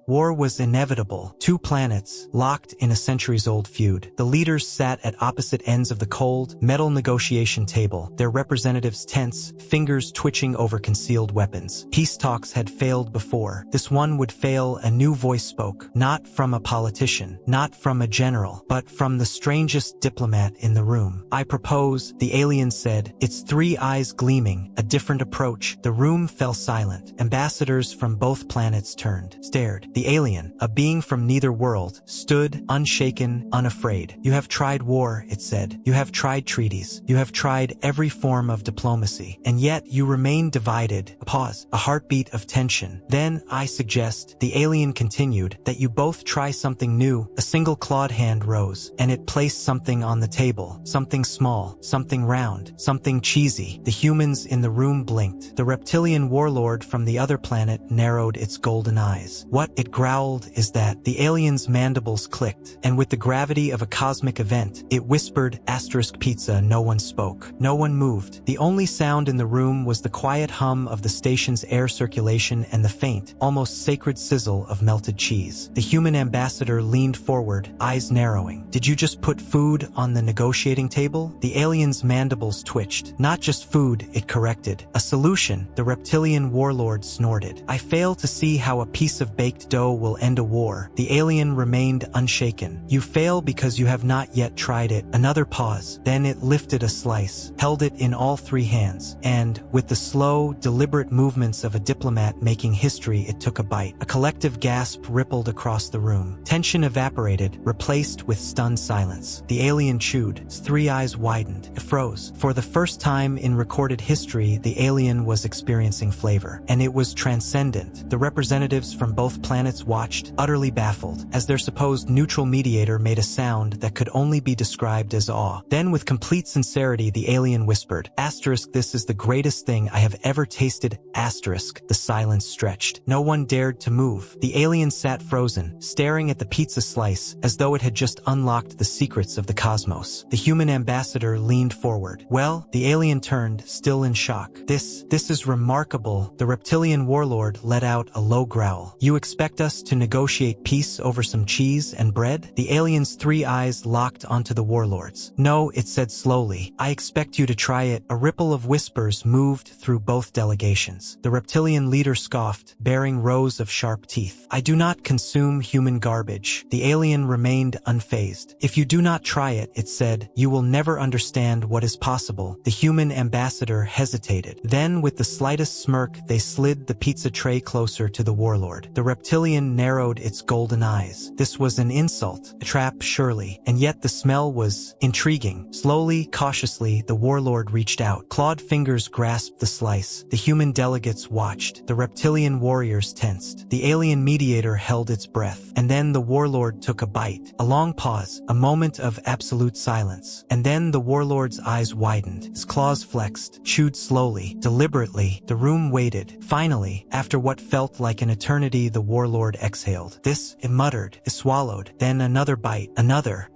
War was inevitable. Two planets, locked in a centuries-old feud. The leaders sat at opposite ends of the cold, metal negotiation table, their representatives tense, fingers twitching over concealed weapons. Peace talks had failed before. This one would fail. A new voice spoke, not from a politician, not from a general, but from the strangest diplomat in the room. I propose, the alien said, its three eyes gleaming, a different approach. The room fell silent. Ambassadors from both planets turned, stared. The alien, a being from neither world, stood, unshaken, unafraid. You have tried war, it said. You have tried treaties. You have tried every form of diplomacy. And yet you remain divided. A pause, a heartbeat of tension. Then, I suggest, the alien continued, that you both try something new. A single clawed hand rose, and it placed something on the table. Something small, something round, something cheesy. The humans in the room blinked. The reptilian warlord from the other planet narrowed its golden eyes. What, it growled, is that? The alien's mandibles clicked, and with the gravity of a cosmic event, it whispered, *pizza. No one spoke. No one moved. The only sound in the room was the quiet hum of the station's air circulation and the faint, almost sacred sizzle of melted cheese. The human ambassador leaned forward, eyes narrowing. Did you just put food on the negotiating table? The alien's mandibles twitched. Not just food, it corrected. A solution, the reptilian warlord snorted. I fail to see how a piece of baked dough will end a war. The alien remained unshaken. You fail because you have not yet tried it. Another pause. Then it lifted a slice, held it in all three hands, and, with the slow, deliberate movements of a diplomat making history, it took a bite. A collective gasp rippled across the room. Tension evaporated, replaced with stunned silence. The alien chewed. Its three eyes widened. It froze. For the first time in recorded history, the alien was experiencing flavor, and it was transcendent. The representatives from both planets watched, utterly baffled, as their supposed neutral mediator made a sound that could only be described as awe. Then, with complete sincerity, the alien whispered, "This is the greatest thing I have ever tasted." The silence stretched. No one dared to move. The alien sat frozen, staring at the pizza slice, as though it had just unlocked the secrets of the cosmos. The human ambassador leaned forward. Well, the alien turned, still in shock. This is remarkable. The reptilian warlord let out a low growl. You expect us to negotiate peace over some cheese and bread? The alien's three eyes locked onto the warlord's. No, it said slowly. I expect you to try it. A ripple of whispers moved through both delegations. The reptilian leader scoffed, baring rows of sharp teeth. I do not consume human garbage. The alien remained unfazed. If you do not try it, it said, you will never understand what is possible. The human ambassador hesitated. Then, with the slightest smirk, they slid the pizza tray closer to the warlord. The reptilian narrowed its golden eyes. This was an insult, a trap surely, and yet the smell was intriguing. Slowly, cautiously, the warlord reached out. Clawed fingers grasped the slice. The human delegates watched. The reptilian warriors tensed. The alien mediator held its breath. And then the warlord took a bite. A long pause, a moment of absolute silence. And then the warlord's eyes widened. His claws flexed, chewed slowly, deliberately. The room waited. Finally, after what felt like an eternity, the warlord exhaled. It muttered, it swallowed. Then another bite, another.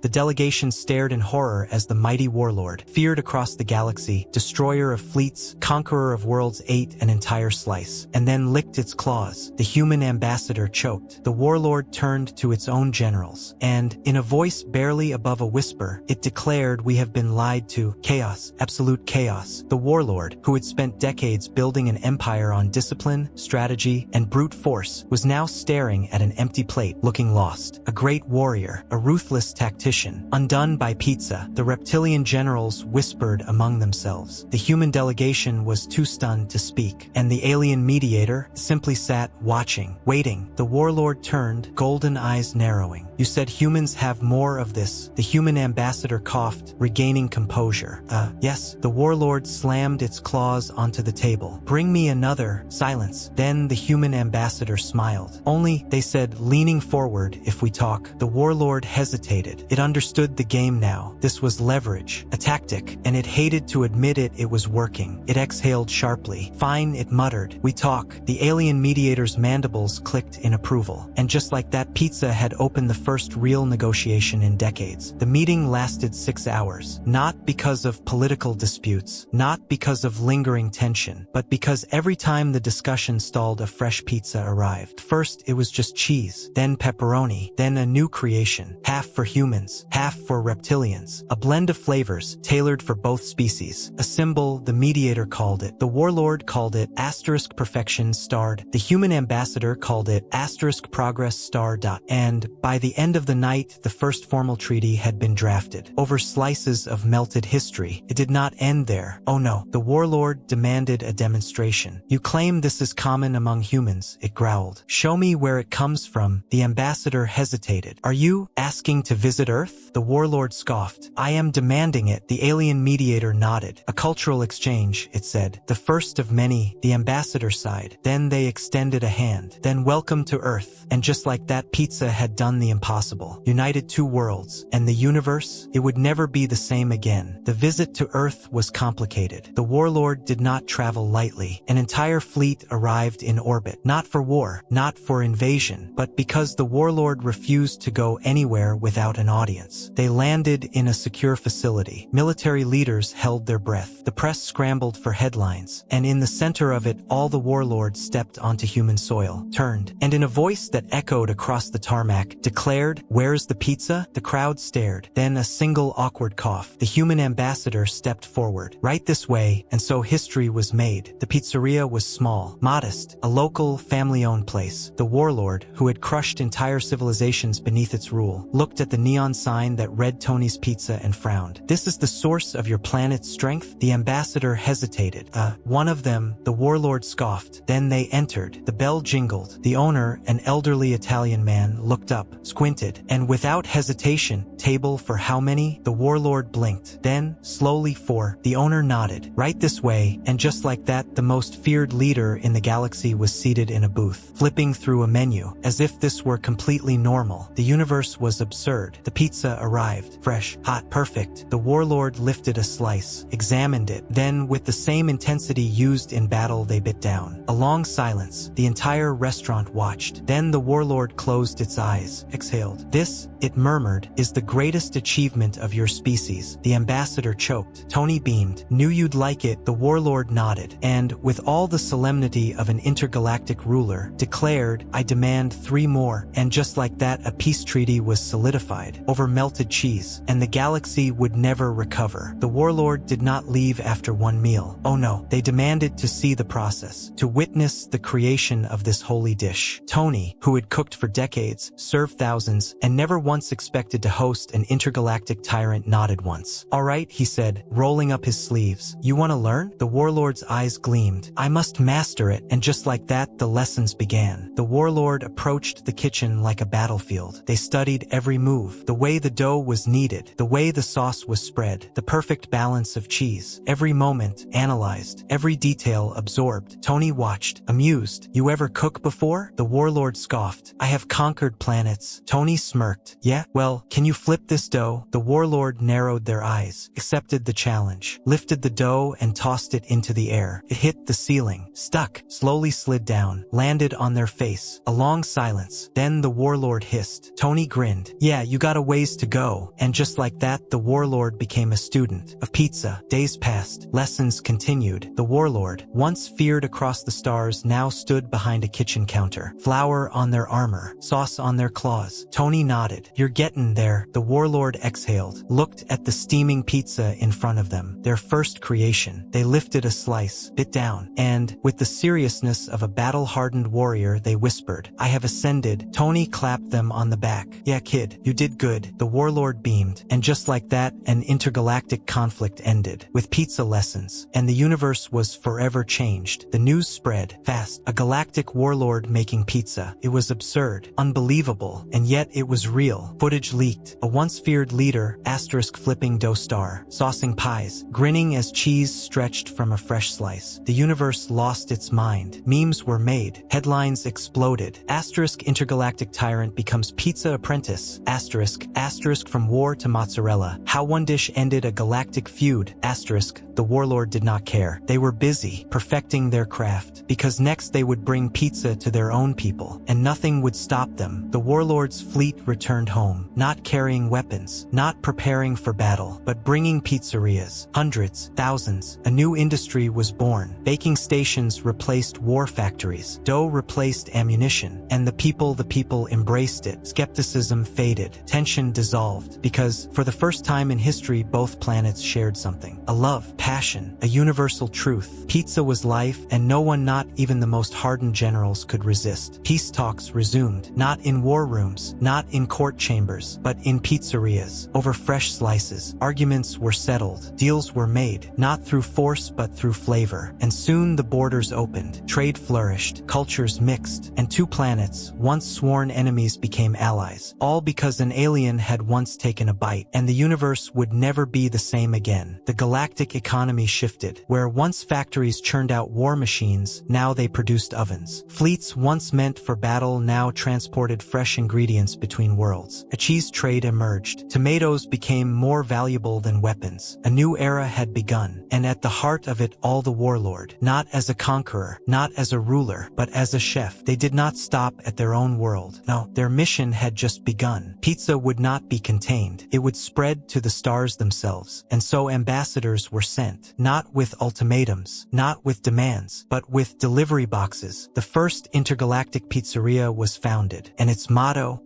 The delegation stared in horror as the mighty warlord, feared across the galaxy, destroyer of fleets, conqueror of worlds, ate an entire slice, and then licked its claws. The human ambassador choked. The warlord turned to its own generals, and, in a voice barely above a whisper, it declared, we have been lied to. Chaos, absolute chaos. The warlord, who had spent decades building an empire on discipline, strategy, and brute force, was now staring at an empty plate, looking lost. A great warrior, a ruthless tactician, undone by pizza. The reptilian generals whispered among themselves. The human delegation was too stunned to speak, and the alien mediator simply sat watching, waiting. The warlord turned, golden eyes narrowing. You said humans have more of this. The human ambassador coughed, regaining composure. Yes. The warlord slammed its claws onto the table. Bring me another. Silence. Then the human ambassador smiled. Only, they said, leaning forward, if we talk. The warlord hesitated. It understood the game now. This was leverage, a tactic, and it hated to admit it. It was working. It exhaled sharply. Fine, it muttered. We talk. The alien mediator's mandibles clicked in approval. And just like that, pizza had opened the first real negotiation in decades. The meeting lasted 6 hours, not because of political disputes, not because of lingering tension, but because every time the discussion stalled, a fresh pizza arrived. First, it was just cheese, then pepperoni, then a new creation, half for humans, half for reptilians, a blend of flavors tailored for both species. A symbol, the mediator called it, the warlord called it asterisk perfection starred, the human ambassador called it asterisk progress star dot. And by the end of the night, the first formal treaty had been drafted. Over slices of melted history, it did not end there. Oh no, the warlord demanded a demonstration. You claim this is common among humans, it growled. Show me where it comes from. The ambassador hesitated. Are you asking to visit Earth? The warlord scoffed. I am demanding it. The alien mediator nodded. A cultural exchange, it said. The first of many. The ambassador sighed. Then they extended a hand. Then welcome to Earth. And just like that, pizza had done the impossible. United two worlds. And the universe? It would never be the same again. The visit to Earth was complicated. The warlord did not travel lightly. An entire fleet arrived in orbit. Not for war, not for invasion, but because the warlord refused to go anywhere without an audience. They landed in a secure facility. Military leaders held their breath. The press scrambled for headlines. And in the center of it, all the warlords stepped onto human soil, turned, and in a voice that echoed across the tarmac, declared, "Where's the pizza?" The crowd stared. Then a single awkward cough. The human ambassador stepped forward. Right this way, and so history was made. The pizzeria was small, modest, a local, family-owned place. The warlord, who had crushed entire civilizations beneath its rule, looked at the neon sign that read Tony's Pizza and frowned. "This is the source of your planet's strength?" The ambassador hesitated. One of them, the warlord scoffed. Then they entered. The bell jingled. The owner, an elderly Italian man, looked up, squinted, and without hesitation, "Table for how many?" The warlord blinked. Then, slowly, "4." The owner nodded. Right this way, and just like that, the most feared leader in the galaxy was seated in a booth, flipping through a menu, as if this were completely normal. The universe was absurd. The pizza arrived, fresh, hot, perfect. The warlord lifted a slice, examined it, then, with the same intensity used in battle, they bit down. A long silence. The entire restaurant watched. Then the warlord closed its eyes, exhaled. "This," it murmured, "is the greatest achievement of your species." The ambassador choked. Tony beamed. "Knew you'd like it." The warlord nodded, and, with all the solemnity of an intergalactic ruler, declared, "I demand 3 more." And just like that, a peace treaty was solidified, over melted cheese, and the galaxy would never recover. The warlord did not leave after one meal. Oh no, they demanded to see the process, to witness the creation of this holy dish. Tony, who had cooked for decades, served thousands, and never once expected to host an intergalactic tyrant, nodded once. "All right," he said, rolling up his sleeves. "You want to learn?" The warlord's eyes gleamed. "I must master it." And just like that, the lessons began. The warlord approached the kitchen like a battlefield. They studied every move, the way the dough was kneaded, the way the sauce was spread, the perfect balance of cheese. Every moment analyzed, every detail absorbed. Tony watched, amused. "You ever cook before?" The warlord scoffed. "I have conquered planets." Tony smirked. "Yeah? Well, can you flip this dough?" The warlord narrowed their eyes, accepted the challenge, lifted the dough and tossed it into the air. It hit the ceiling, stuck, slowly slid down, landed on their face. A long silence. Then the warlord hissed. Tony grinned. "Yeah, you got a ways to go." And just like that, the warlord became a student of pizza. Days passed. Lessons continued. The warlord, once feared across the stars, now stood behind a kitchen counter. Flour on their armor, sauce on their claws. Tony nodded. "You're getting there." The warlord exhaled, looked at the steaming pizza in front of them, their first creation. They lifted a slice, bit down, and, with the seriousness of a battle-hardened warrior, they whispered, "I have ascended." Tony clapped them on the back. "Yeah, kid, you did good." The warlord beamed, and just like that, an intergalactic conflict ended, with pizza lessons, and the universe was forever changed. The news spread, fast. A galactic warlord making pizza. It was absurd, unbelievable, and yet it was real. Footage leaked. A once feared leader, asterisk flipping dough star, saucing pies, grinning as cheese stretched from a fresh slice. The universe lost its mind. Memes were made. Headlines exploded. Asterisk intergalactic tyrant becomes pizza apprentice. Asterisk from war to mozzarella. How one dish ended a galactic feud. Asterisk, the warlord did not care. They were busy, perfecting their craft, because next they would bring pizza to their own people, and nothing would stop them. The warlord Delegate fleet returned home, not carrying weapons, not preparing for battle, but bringing pizzerias. Hundreds, thousands. A new industry was born. Baking stations replaced war factories. Dough replaced ammunition. And the people embraced it. Skepticism faded. Tension dissolved. Because, for the first time in history, both planets shared something. A love, passion, a universal truth. Pizza was life, and no one, not even the most hardened generals, could resist. Peace talks resumed. Not in war rooms, not in court chambers, but in pizzerias. Over fresh slices, arguments were settled. Deals were made, not through force but through flavor. And soon the borders opened. Trade flourished. Cultures mixed. And two planets, once sworn enemies, became allies. All because an alien had once taken a bite. And the universe would never be the same again. The galactic economy shifted. Where once factories churned out war machines, now they produced ovens. Fleets once meant for battle now transported fresh ingredients between worlds. A cheese trade emerged. Tomatoes became more valuable than weapons. A new era had begun. And at the heart of it all, the warlord. Not as a conqueror, not as a ruler, but as a chef. They did not stop at their own world. No, their mission had just begun. Pizza would not be contained. It would spread to the stars themselves. And so ambassadors were sent. Not with ultimatums, not with demands, but with delivery boxes. The first intergalactic pizzeria was founded. And its motto,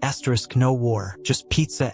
*no war, just pizza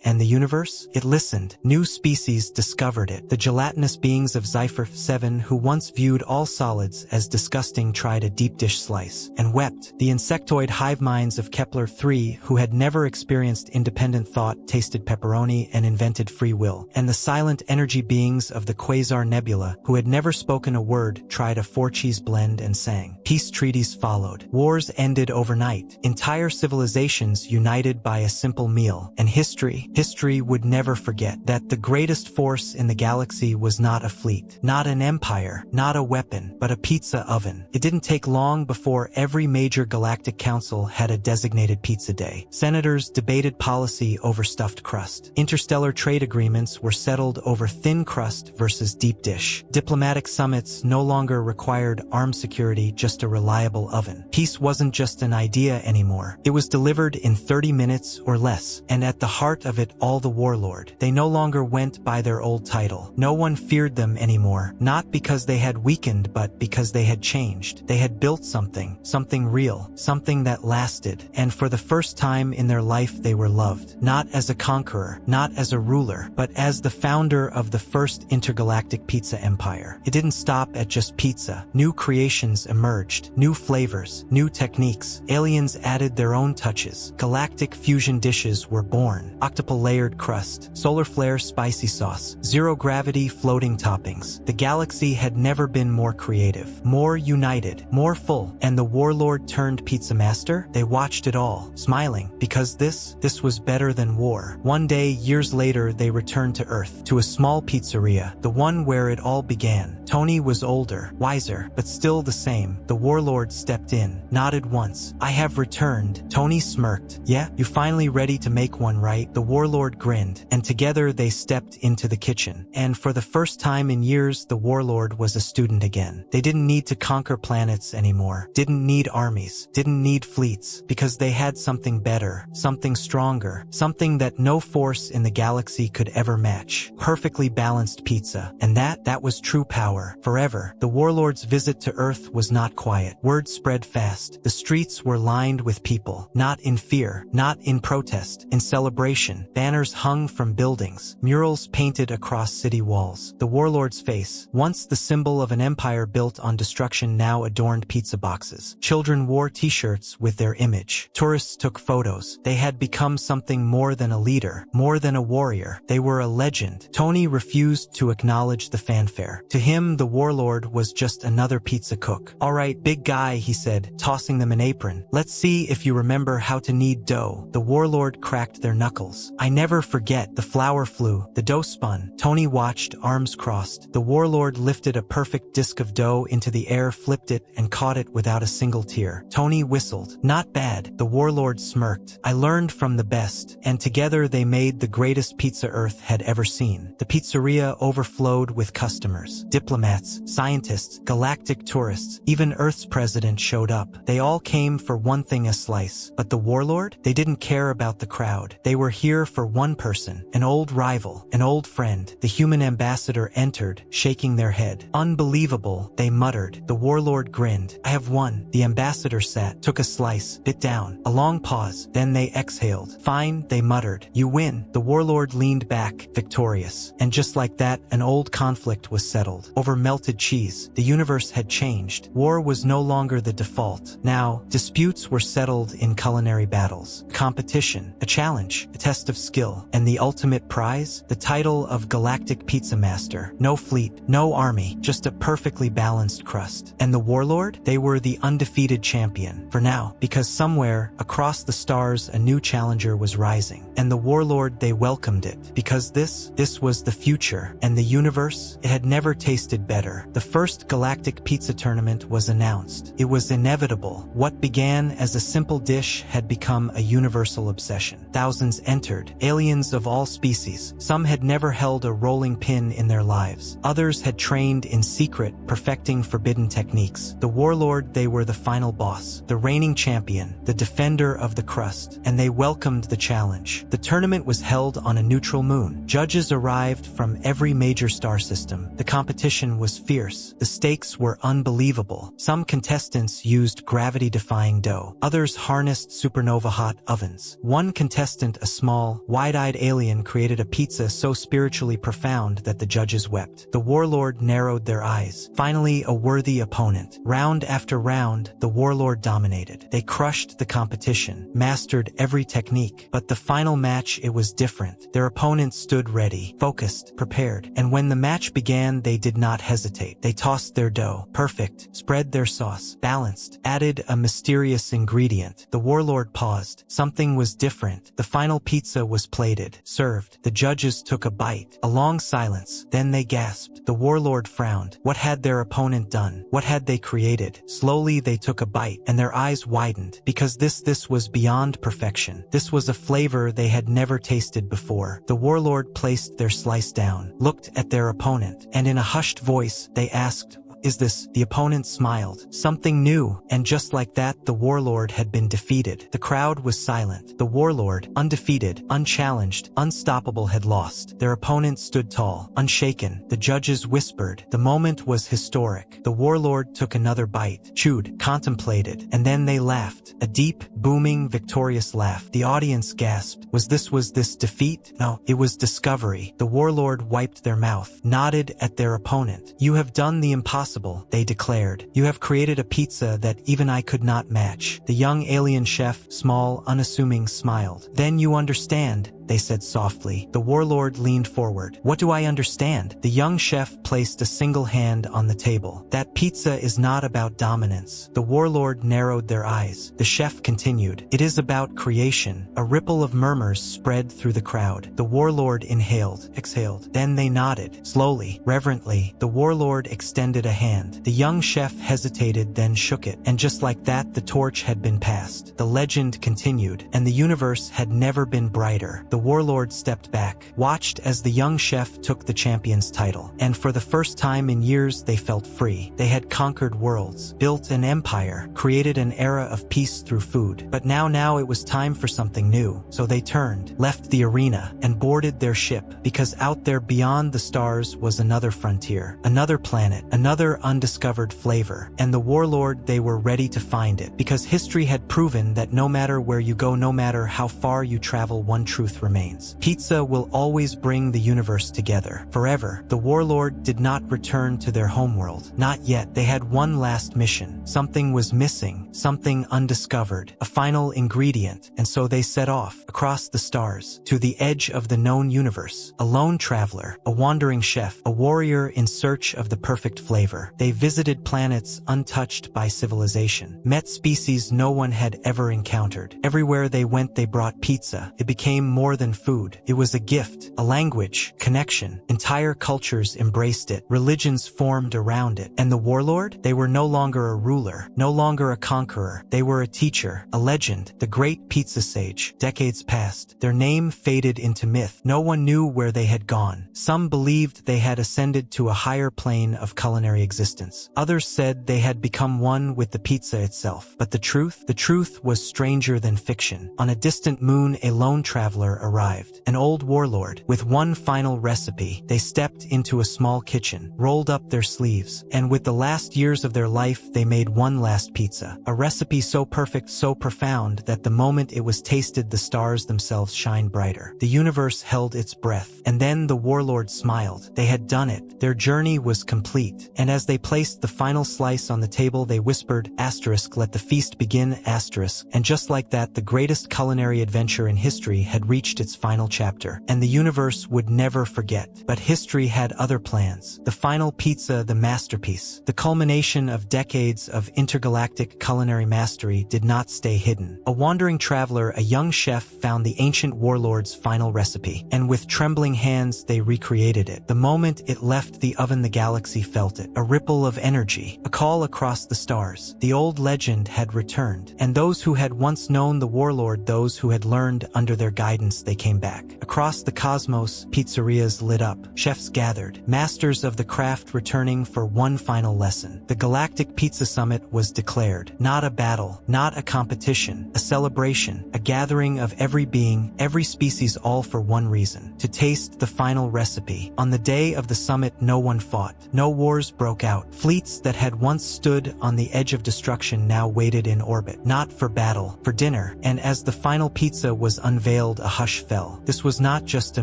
and the universe? It listened. New species discovered it. The gelatinous beings of Sci Fi 7, who once viewed all solids as disgusting, tried a deep dish slice and wept. The insectoid hive minds of Kepler 3, who had never experienced independent thought, tasted pepperoni and invented free will. And the silent energy beings of the Quasar Nebula, who had never spoken a word, tried a 4-cheese blend and sang. Peace treaties followed. Wars ended overnight. Entire civilizations united by a simple meal. And history would never forget that the greatest force in the galaxy was not a fleet, not an empire, not a weapon, but a pizza oven. It didn't take long before every major galactic council had a designated pizza day. Senators debated policy over stuffed crust. Interstellar trade agreements were settled over thin crust versus deep dish. Diplomatic summits no longer required armed security, just a reliable oven. Peace wasn't just an idea anymore. It was delivered in 30 minutes or less. And at the heart of it all, the warlord. They no longer went by their old title. No one feared them anymore, not because they had weakened, but because they had changed. They had built something real, something that lasted. And for the first time in their life, they were loved. Not as a conqueror, not as a ruler, but as the founder of the first intergalactic pizza empire. It didn't stop at just pizza. New creations emerged, new flavors, new techniques. Aliens added their own touches. Galactic fusion dishes were born. Octuple layered crust, solar flare spicy sauce, zero gravity floating toppings. The galaxy had never been more creative, more united, more full. And the warlord turned pizza master? They watched it all, smiling, because this was better than war. One day, years later, they returned to Earth, to a small pizzeria, the one where it all began. Tony was older, wiser, but still the same. The warlord stepped in, nodded once. "I have returned." Tony smirked. "Yeah, you finally ready to make one, right?" The warlord grinned, and together they stepped into the kitchen. And for the first time in years, the warlord was a student again. They didn't need to conquer planets anymore, didn't need armies, didn't need fleets, because they had something better, something stronger, something that no force in the galaxy could ever match. Perfectly balanced pizza. And that was true power. Forever. The warlord's visit to Earth was not quiet. Word spread fast. The streets were lined with people, not in fear, not in protest, in celebration. Banners hung from buildings, murals painted across city walls. The warlord's face, once the symbol of an empire built on destruction, now adorned pizza boxes. Children wore t-shirts with their image. Tourists took photos. They had become something more than a leader, more than a warrior. They were a legend. Tony refused to acknowledge the fanfare. To him, the warlord was just another pizza cook. "All right, big guy," he said, tossing them an apron. "Let's see if you remember how to knead dough." The warlord cracked their knuckles. "I never forget." The flour flew. The dough spun. Tony watched, arms crossed. The warlord lifted a perfect disc of dough into the air, flipped it, and caught it without a single tear. Tony whistled. "Not bad." The warlord smirked. "I learned from the best." And together they made the greatest pizza Earth had ever seen. The pizzeria overflowed with customers, diplomats, scientists, galactic tourists. Even Earth's president showed up. They all came for one thing: a slice. But the warlord? They didn't care about the crowd. They were here for one person, an old rival, an old friend. The human ambassador entered, shaking their head. Unbelievable, they muttered. The warlord grinned. I have won. The ambassador sat, took a slice, bit down. A long pause, then they exhaled. Fine, they muttered. You win. The warlord leaned back, victorious. And just like that, an old conflict was settled. Over melted cheese, the universe had changed. War was no longer the default. Now, disputes were settled in culinary battles. Competition, a challenge, a test of skill. And the ultimate prize? The title of Galactic Pizza Master. No fleet, no army, just a perfectly balanced crust. And the warlord? They were the undefeated champion. For now, because somewhere, across the stars, a new challenger was rising. And the warlord, they welcomed it. Because this was the future. And the universe? It had never tasted better. The first Galactic Pizza Tournament was announced. It was inevitable. What began as a simple dish had become a universal obsession. Thousands entered, aliens of all species. Some had never held a rolling pin in their lives. Others had trained in secret, perfecting forbidden techniques. The warlord, they were the final boss, the reigning champion, the defender of the crust, and they welcomed the challenge. The tournament was held on a neutral moon. Judges arrived from every major star system. The competition was fierce. The stakes were unbelievable. Some contestants used gravity-defying dough. Others harnessed supernova-hot ovens. One contestant, a small, wide-eyed alien, created a pizza so spiritually profound that the judges wept. The warlord narrowed their eyes. Finally, a worthy opponent. Round after round, the warlord dominated. They crushed the competition, mastered every technique. But the final match, it was different. Their opponent stood ready, focused, prepared. And when the match began, they did not hesitate. They tossed their dough, perfect, spread their sauce, balanced, added a mysterious ingredient. The warlord paused. Something was different. The final pizza was plated, served. The judges took a bite. A long silence. Then they gasped. The warlord frowned. What had their opponent done? What had they created? Slowly they took a bite, and their eyes widened, because this was beyond perfection. This was a flavor they had never tasted before. The warlord placed their slice down, looked at their opponent, and in a hushed voice, they asked, "Is this?" The opponent smiled. Something new, and just like that, the warlord had been defeated. The crowd was silent. The warlord, undefeated, unchallenged, unstoppable, had lost. Their opponent stood tall, unshaken. The judges whispered. The moment was historic. The warlord took another bite, chewed, contemplated, and then they laughed. A deep, booming, victorious laugh. The audience gasped. Was this defeat? No, it was discovery. The warlord wiped their mouth, nodded at their opponent. "You have done the impossible," they declared. "You have created a pizza that even I could not match." The young alien chef, small, unassuming, smiled. "Then you understand," they said softly. The warlord leaned forward. "What do I understand?" The young chef placed a single hand on the table. "That pizza is not about dominance." The warlord narrowed their eyes. The chef continued. "It is about creation." A ripple of murmurs spread through the crowd. The warlord inhaled, exhaled. Then they nodded. Slowly, reverently, the warlord extended a hand. The young chef hesitated, then shook it. And just like that, the torch had been passed. The legend continued, and the universe had never been brighter. The warlord stepped back, watched as the young chef took the champion's title. And for the first time in years, they felt free. They had conquered worlds, built an empire, created an era of peace through food. But now it was time for something new. So they turned, left the arena, and boarded their ship, because out there beyond the stars was another frontier, another planet, another undiscovered flavor. And the warlord, they were ready to find it, because history had proven that no matter where you go, no matter how far you travel, one truth remains. Pizza will always bring the universe together, forever. The warlord did not return to their homeworld. Not yet. They had one last mission. Something was missing, something undiscovered, a final ingredient, and so they set off, across the stars, to the edge of the known universe. A lone traveler, a wandering chef, a warrior in search of the perfect flavor. They visited planets untouched by civilization, met species no one had ever encountered. Everywhere they went, they brought pizza. It became more more than food. It was a gift, a language, connection. Entire cultures embraced it. Religions formed around it. And the warlord? They were no longer a ruler, no longer a conqueror. They were a teacher, a legend, the great pizza sage. Decades passed. Their name faded into myth. No one knew where they had gone. Some believed they had ascended to a higher plane of culinary existence. Others said they had become one with the pizza itself. But the truth was stranger than fiction. On a distant moon, a lone traveler arrived. An old warlord. With one final recipe, they stepped into a small kitchen, rolled up their sleeves, and with the last years of their life, they made one last pizza. A recipe so perfect, so profound, that the moment it was tasted, the stars themselves shined brighter. The universe held its breath. And then the warlord smiled. They had done it. Their journey was complete. And as they placed the final slice on the table, they whispered, asterisk, let the feast begin, asterisk. And just like that, the greatest culinary adventure in history had reached its final chapter. And the universe would never forget. But history had other plans. The final pizza, the masterpiece, the culmination of decades of intergalactic culinary mastery, did not stay hidden. A wandering traveler, a young chef, found the ancient warlord's final recipe. And with trembling hands, they recreated it. The moment it left the oven, the galaxy felt it. A ripple of energy, a call across the stars. The old legend had returned. And those who had once known the warlord, those who had learned under their guidance, they came back. Across the cosmos, pizzerias lit up. Chefs gathered. Masters of the craft returning for one final lesson. The Galactic Pizza Summit was declared. Not a battle, not a competition, a celebration, a gathering of every being, every species, all for one reason: to taste the final recipe. On the day of the summit, no one fought. No wars broke out. Fleets that had once stood on the edge of destruction now waited in orbit. Not for battle, for dinner. And as the final pizza was unveiled, a hush fell. This was not just a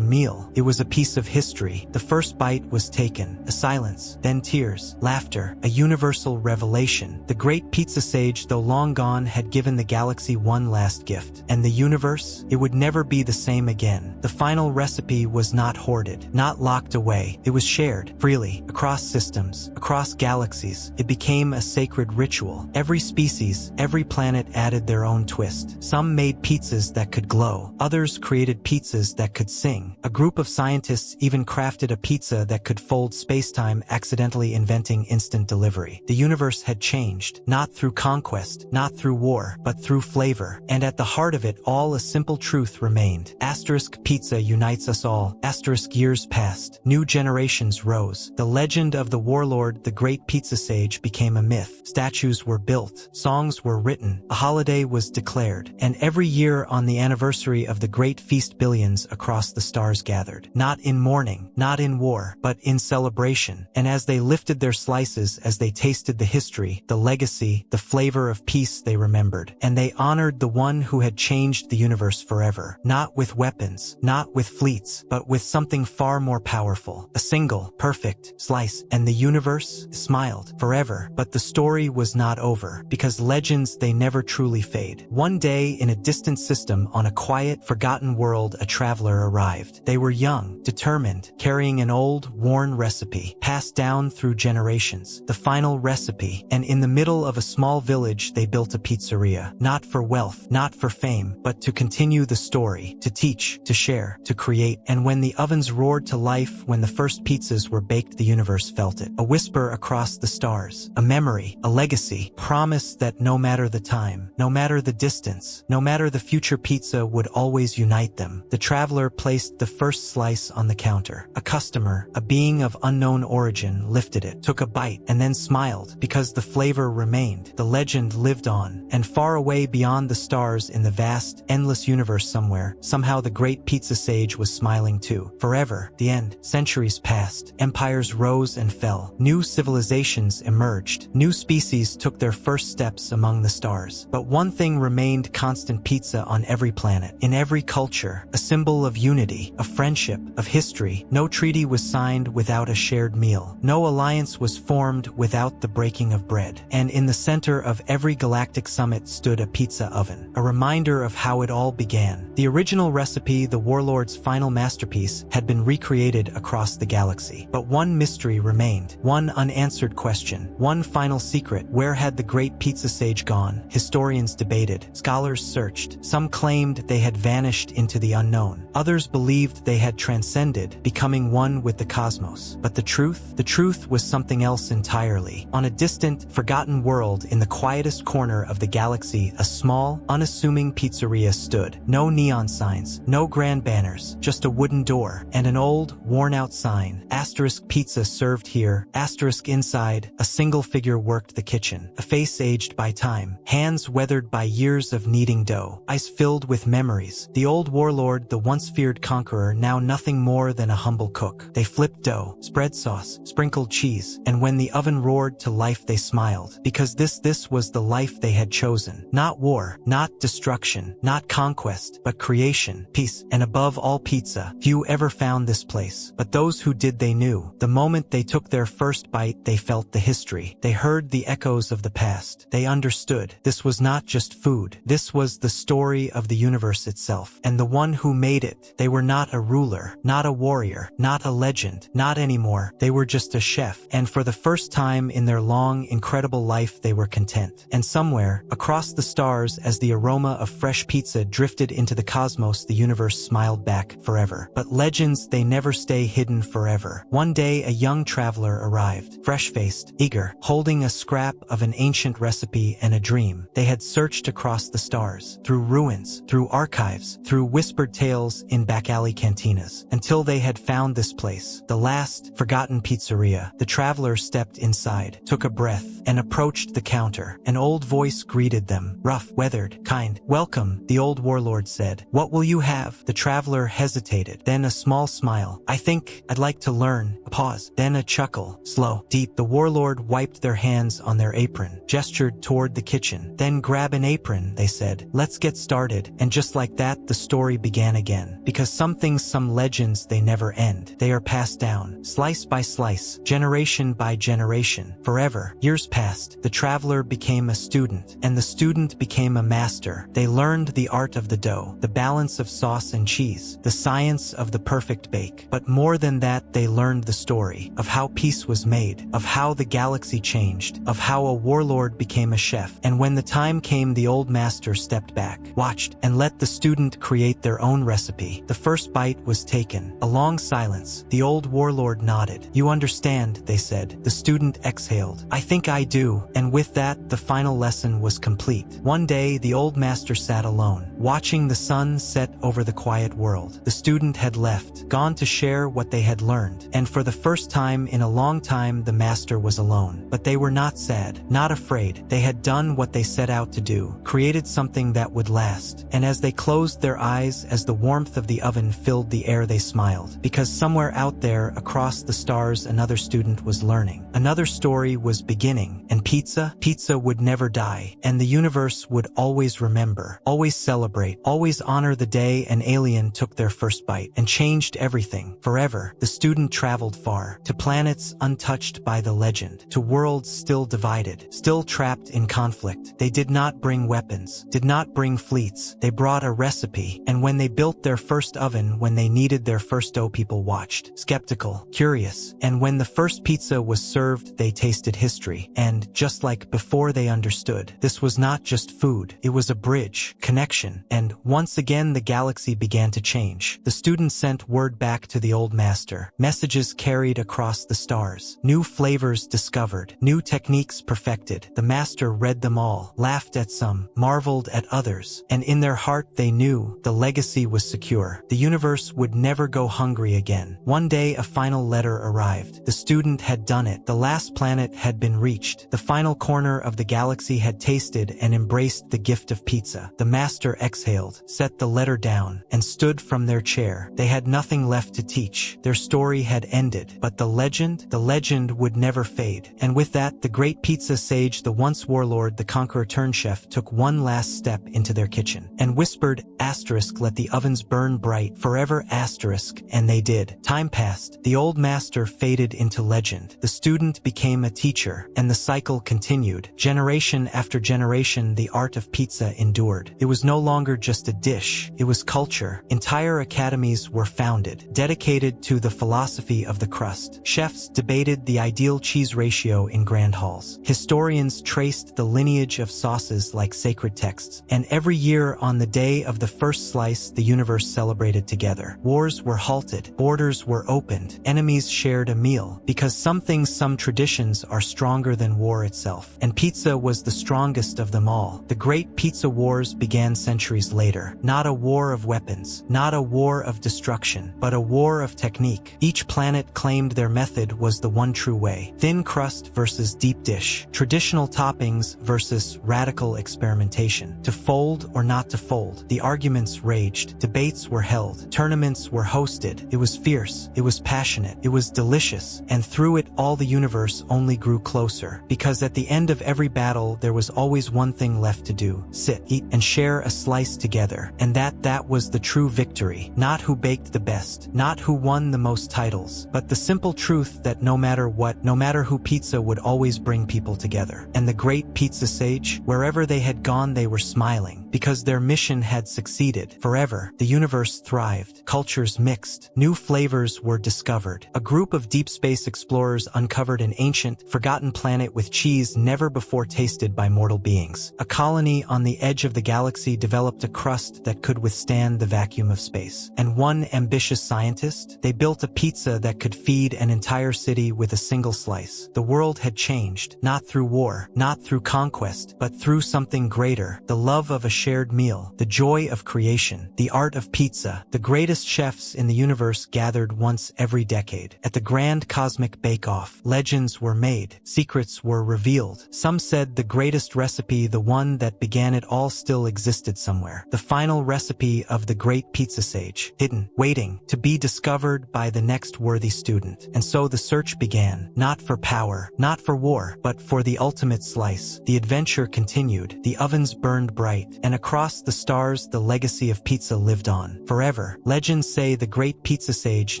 meal. It was a piece of history. The first bite was taken. A silence, then tears, laughter, a universal revelation. The great pizza sage, though long gone, had given the galaxy one last gift. And the universe? It would never be the same again. The final recipe was not hoarded, not locked away. It was shared freely, across systems, across galaxies. It became a sacred ritual. Every species, every planet added their own twist. Some made pizzas that could glow. Others created pizzas that could sing. A group of scientists even crafted a pizza that could fold spacetime, accidentally inventing instant delivery. The universe had changed, not through conquest, not through war, but through flavor. And at the heart of it all, a simple truth remained. Asterisk, pizza unites us all. Asterisk, years passed. New generations rose. The legend of the warlord, the great pizza sage, became a myth. Statues were built. Songs were written. A holiday was declared. And every year on the anniversary of the great feast, billions across the stars gathered. Not in mourning, not in war, but in celebration. And as they lifted their slices, as they tasted the history, the legacy, the flavor of peace, they remembered. And they honored the one who had changed the universe forever. Not with weapons, not with fleets, but with something far more powerful. A single, perfect slice. And the universe smiled forever. But the story was not over, because legends, they never truly fade. One day, in a distant system, on a quiet, forgotten world, a traveler arrived. They were young, determined, carrying an old, worn recipe, passed down through generations. The final recipe. And in the middle of a small village, they built a pizzeria. Not for wealth, not for fame, but to continue the story, to teach, to share, to create. And when the ovens roared to life, when the first pizzas were baked, the universe felt it. A whisper across the stars, a memory, a legacy, promise that no matter the time, no matter the distance, no matter the future, pizza would always unite them. The traveler placed the first slice on the counter. A customer, a being of unknown origin, lifted it, took a bite, and then smiled, because the flavor remained. The legend lived on, and far away beyond the stars, in the vast, endless universe somewhere, somehow the great pizza sage was smiling too. Forever, the end. Centuries passed. Empires rose and fell. New civilizations emerged. New species took their first steps among the stars. But one thing remained constant: pizza on every planet, in every culture, a symbol of unity, of friendship, of history. No treaty was signed without a shared meal. No alliance was formed without the breaking of bread. And in the center of every galactic summit stood a pizza oven, a reminder of how it all began. The original recipe, the warlord's final masterpiece, had been recreated across the galaxy. But one mystery remained, one unanswered question, one final secret. Where had the great pizza sage gone? Historians debated, scholars searched. Some claimed they had vanished into the unknown. Others believed they had transcended, becoming one with the cosmos. But the truth was something else entirely. On a distant, forgotten world in the quietest corner of the galaxy, a small, unassuming pizzeria stood. No neon signs, no grand banners, just a wooden door and an old, worn-out sign. Asterisk pizza served here. Asterisk inside, a single figure worked the kitchen. A face aged by time, hands weathered by years of kneading dough, eyes filled with memories. The old warlord, the once feared conqueror, now nothing more than a humble cook. They flipped dough, spread sauce, sprinkled cheese, and when the oven roared to life they smiled, because this was the life they had chosen. Not war, not destruction, not conquest, but creation, peace, and above all pizza. Few ever found this place, but those who did they knew. The moment they took their first bite, they felt the history. They heard the echoes of the past. They understood. This was not just food. This was the story of the universe itself. And the one who made it. They were not a ruler, not a warrior, not a legend, not anymore. They were just a chef. And for the first time in their long, incredible life, they were content. And somewhere, across the stars, as the aroma of fresh pizza drifted into the cosmos, the universe smiled back forever. But legends, they never stay hidden forever. One day, a young traveler arrived, fresh-faced, eager, holding a scrap of an ancient recipe and a dream. They had searched across the stars, through ruins, through archives, through whispered tales in back-alley cantinas, until they had found this place, the last, forgotten pizzeria. The traveler stepped inside, took a breath, and approached the counter. An old voice greeted them, rough, weathered, kind. "Welcome," the old warlord said. "What will you have?" The traveler hesitated, then a small smile. "I think I'd like to learn." A pause, then a chuckle, slow, deep. The warlord wiped their hands on their apron, gestured toward the kitchen. "Then grab an apron," they said. "Let's get started." And just like that, the story began again. Because some things, some legends, they never end. They are passed down, slice by slice, generation by generation, forever. Years passed. The traveler became a student, and the student became a master. They learned the art of the dough, the balance of sauce and cheese, the science of the perfect bake. But more than that, they learned the story of how peace was made, of how the galaxy changed, of how a warlord became a chef. And when the time came, the old master stepped back, watched, and let the student create their own recipe. The first bite was taken. A long silence. The old warlord nodded. "You understand," they said. The student exhaled. "I think I do." And with that, the final lesson was complete. One day, the old master sat alone, watching the sun set over the quiet world. The student had left, gone to share what they had learned. And for the first time in a long time, the master was alone. But they were not sad, not afraid. They had done what they set out to do, created something that would last. And as they closed their eyes, as the warmth of the oven filled the air, they smiled. Because somewhere out there, across the stars, another student was learning. Another story was beginning. And pizza would never die. And the universe would always remember, always celebrate, always honor the day an alien took their first bite and changed everything forever. The student traveled far, to planets untouched by the legend, to worlds still divided, still trapped in conflict. They did not bring weapons, did not bring fleets. They brought a recipe. And when they built their first oven, when they kneaded their first dough, people watched, skeptical, curious. And when the first pizza was served, they tasted history. And just like before, they understood. This was not just food. It was a bridge, connection. And once again, the galaxy began to change. The student sent word back to the old master. Messages carried across the stars. New flavors discovered. New techniques perfected. The master read them all, laughed at some, marveled at others. And in their heart, they knew the legacy was secure. The universe would never go hungry again. One day, a final letter arrived. The student had done it. The last planet had been reached. The final corner of the galaxy had tasted and embraced the gift of pizza. The master exhaled, set the letter down, and stood from their chair. They had nothing left to teach. Their story had ended. But the legend would never fade. And with that, the great pizza sage, the once warlord, the conqueror turned chef, took one last step into their kitchen and whispered, asterisk, let the ovens burn bright, forever, asterisk. And they did. Time passed. The old master faded into legend. The student became a teacher, and the cycle continued. Generation after generation, the art of pizza endured. It was no longer just a dish. It was culture. Entire academies were founded, dedicated to the philosophy of the crust. Chefs debated the ideal cheese ratio in grand halls. Historians traced the lineage of sauces like sacred texts. And every year on the day of the first slice, the universe celebrated together. Wars were halted, borders were opened, enemies shared a meal, because some things, some traditions are stronger than war itself. And pizza was the strongest of them all. The Great Pizza Wars began centuries later. Not a war of weapons, not a war of destruction, but a war of technique. Each planet claimed their method was the one true way. Thin crust versus deep dish. Traditional toppings versus radical experimentation. To fold or not to fold. The arguments raged. Debates were held. Tournaments were hosted. It was fierce. It was passionate. It was delicious. And through it all, the universe only grew closer. Because at the end of every battle, there was always one thing left to do. Sit, eat, and share a slice together. And that was the true victory. Not who baked the best. Not who won the most titles. But the simple truth that no matter what, no matter who, pizza would always bring people together. And the Great Pizza Sage, wherever they had gone, they were smiling. Because their mission had succeeded. Forever, the universe thrived. Cultures mixed. New flavors were discovered. A group of deep space explorers uncovered an ancient, forgotten planet with cheese never before tasted by mortal beings. A colony on the edge of the galaxy developed a crust that could withstand the vacuum of space. And one ambitious scientist, they built a pizza that could feed an entire city with a single slice. The world had changed, not through war, not through conquest, but through something greater. The love of a shared meal, the joy of creation, the art of pizza. The greatest chefs in the universe gathered once every decade. At the grand cosmic bake-off, legends were made, secrets were revealed. Some said the greatest recipe, the one that began it all, still existed somewhere. The final recipe of the Great Pizza Sage, hidden, waiting to be discovered by the next worthy student. And so the search began, not for power, not for war, but for the ultimate slice. The adventure continued, the ovens burned bright, and across the stars the legacy of pizza lived on. Forever, legends say the Great Pizza Sage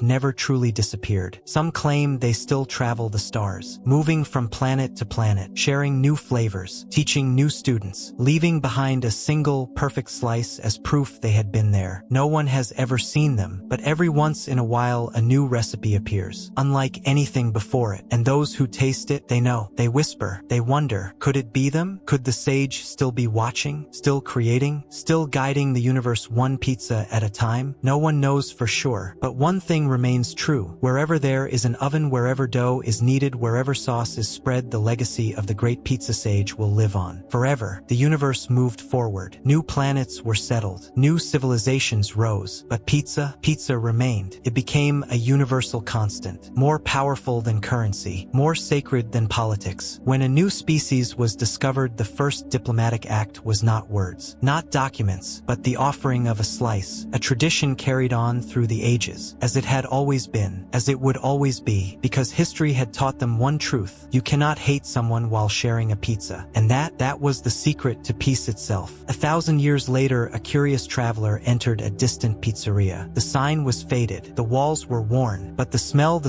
never truly disappeared. Some claim they still travel the stars, moving from planet to planet, sharing new flavors, teaching new students, leaving behind a single, perfect slice as proof they had been there. No one has ever seen them, but every once in a while a new recipe appears, unlike anything before it. And those who taste it, they know, they whisper, they wonder, could it be them? Could the sage still be watching, still creating, still guiding the universe one pizza at a time? No one knows for sure, but one thing remains true. Wherever there is an oven, wherever dough is needed, wherever sauce is spread, the legacy of the Great Pizza Sage will live on. Forever, the universe moved forward. New planets were settled. New civilizations rose. But pizza remained. It became a universal constant, more powerful than currency, more sacred than politics. When a new species was discovered, the first diplomatic act was not words, not documents, but the offering of a slice, a tradition carried on through the ages, as it had always been, as it would always be, because history had taught them one truth: you cannot hate someone while sharing a pizza. And that was the secret to peace itself. 1,000 years later, a curious traveler entered a distant pizzeria. The sign was faded, the walls were worn, but the smell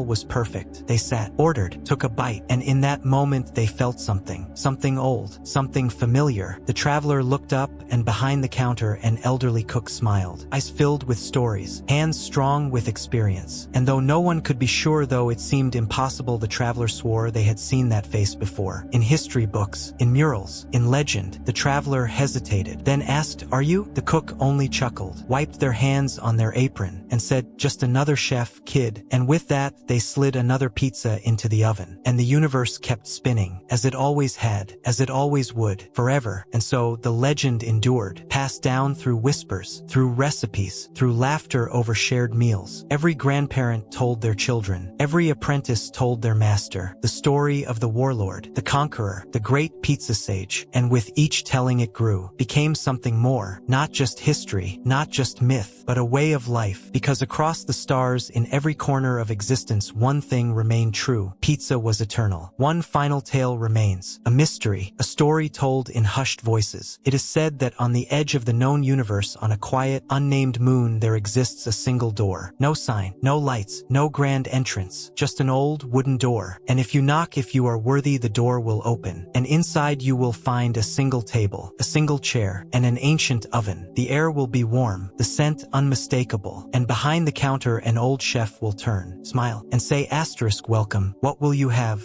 was perfect. They sat, ordered, took a bite, and in that moment they felt something old, something familiar. The traveler looked up, and behind the counter an elderly cook smiled, eyes filled with stories, hands strong with experience. And though no one could be sure, though it seemed impossible, the traveler swore they had seen that face before. In history books, in murals, in legend. The traveler hesitated, then asked, "Are you?" The cook only chuckled, wiped their hands on their apron, and said, "Just another chef, kid." And with that, they slid another pizza into the oven. And the universe kept spinning, as it always had, as it always would, forever. And so the legend endured, passed down through whispers, through recipes, through laughter over shared meals. Every grandparent told their children, every apprentice told their master, the story of the warlord, the conqueror, the Great Pizza Sage. And with each telling, it grew, became something more, not just history, not just myth, but a way of life. Because across the stars, in every corner of existence, one thing remained true: pizza was eternal. One final tale remains, a mystery, a story told in hushed voices. It is said that on the edge of the known universe, on a quiet, unnamed moon, there exists a single door. No sign, no lights, no grand entrance, just an old wooden door. And if you knock, if you are worthy, the door will open. And inside you will find a single table, a single chair, and an ancient oven. The air will be warm, the scent unmistakable. And behind the counter, an old chef will turn, smile, and say, "Welcome. What will you have?"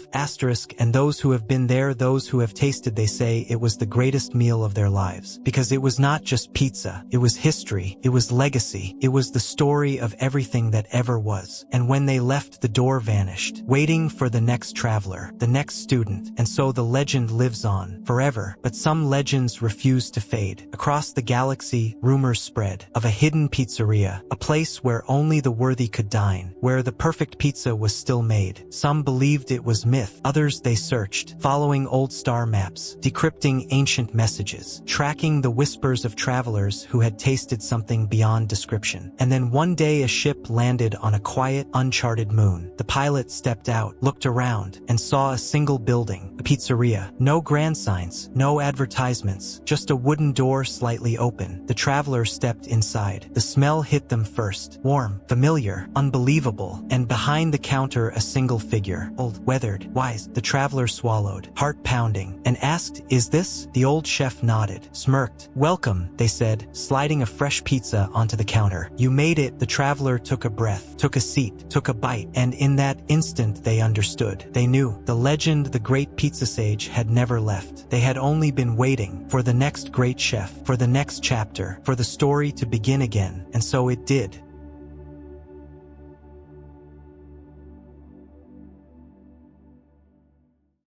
And those who have been there, those who have tasted, they say it was the greatest meal of their lives. lives. Because it was not just pizza, it was history, it was legacy, it was the story of everything that ever was. And when they left, the door vanished, waiting for the next traveler, the next student, and so the legend lives on, forever. But some legends refuse to fade. Across the galaxy, rumors spread of a hidden pizzeria, a place where only the worthy could dine, where the perfect pizza was still made. Some believed it was myth, others they searched, following old star maps, decrypting ancient messages, tracking the whispers of travelers who had tasted something beyond description. And then one day a ship landed on a quiet, uncharted moon. The pilot stepped out, looked around, and saw a single building, a pizzeria. No grand signs, no advertisements, just a wooden door slightly open. The traveler stepped inside. The smell hit them first. Warm, familiar, unbelievable. And behind the counter a single figure, old, weathered, wise. The traveler swallowed, heart pounding, and asked, "Is this?" The old chef nodded, smirked. "Welcome," they said, sliding a fresh pizza onto the counter. "You made it." The traveler took a breath, took a seat, took a bite, and in that instant they understood. They knew. The legend, the great pizza sage, had never left. They had only been waiting for the next great chef, for the next chapter, for the story to begin again. And so it did.